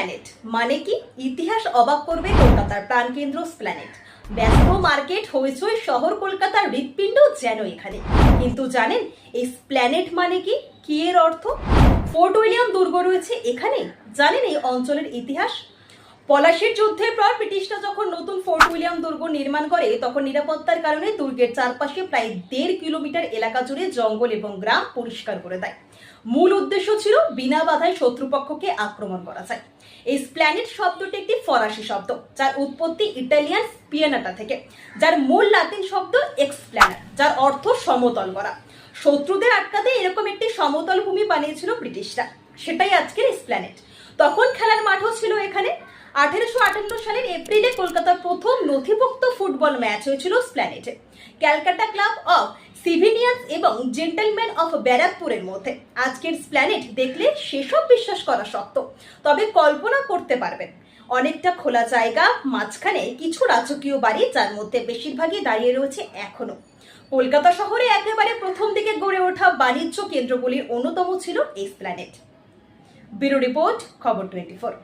স্প্ল্যানেট মানে কি? ইতিহাস অবাক করবে কলকাতার প্রাণকেন্দ্র স্প্ল্যানেট। ব্যস্ত মার্কেট, হইচই শহর, কলকাতার হৃৎপিণ্ড যেন এখানে। কিন্তু জানেন এই স্প্ল্যানেট মানে কি? কি এর অর্থ? ফোর্ট উইলিয়াম দুর্গ রয়েছে এখানে। জানেন এই অঞ্চলের ইতিহাস? পলাশির যুদ্ধের পর ব্রিটিশরা যখন নতুন ফোর্ট উইলিয়াম দুর্গ নির্মাণ করে, তখন নিরাপত্তার কারণে দুর্গের চারপাশে প্রায় 1.5 কিলোমিটার এলাকা জুড়ে জঙ্গল এবং গ্রাম পরিষ্কার করে দেয়। মূল উদ্দেশ্য ছিল বিনা বাধায় শত্রুপক্ষকে আক্রমণ করা যায়। এই স্প্ল্যানেট শব্দটি একটি ফরাসি শব্দ, যার উৎপত্তি ইটালিয়ান স্পিয়ানাটা থেকে, যার মূল লাতিন শব্দ এক্সপ্ল্যানার, যার অর্থ সমতল করা। শত্রুদের আটকাতে এরকম একটি সমতল ভূমি বানিয়েছিল ব্রিটিশরা, সেটাই আজকের স্প্ল্যানেট। তখন খেলার মাঠও ছিল এখানে। 1858 সালের এপ্রিলে কলকাতার প্রথম নথিভুক্ত ফুটবল ম্যাচ হয়েছিল স্প্ল্যানেটে, ক্যালকাটা ক্লাব অফ সিভিলিয়ান্স এবং জেন্টলম্যান অফ ব্যারাকপুরের মধ্যে। আজকের স্প্ল্যানেট দেখলে সেসব বিশ্বাস করা শক্ত, তবে কল্পনা করতে পারবেন অনেকটা খোলা জায়গা, মাঝখানে কিছু রাজকীয় বাড়ি, যার মধ্যে বেশিরভাগই দাঁড়িয়ে রয়েছে এখনো। কলকাতা শহরে একেবারে প্রথম দিকে গড়ে ওঠা বাণিজ্য কেন্দ্রগুলির অন্যতম ছিল এই স্প্ল্যানেট। ব্যুরো রিপোর্ট, খবর 24।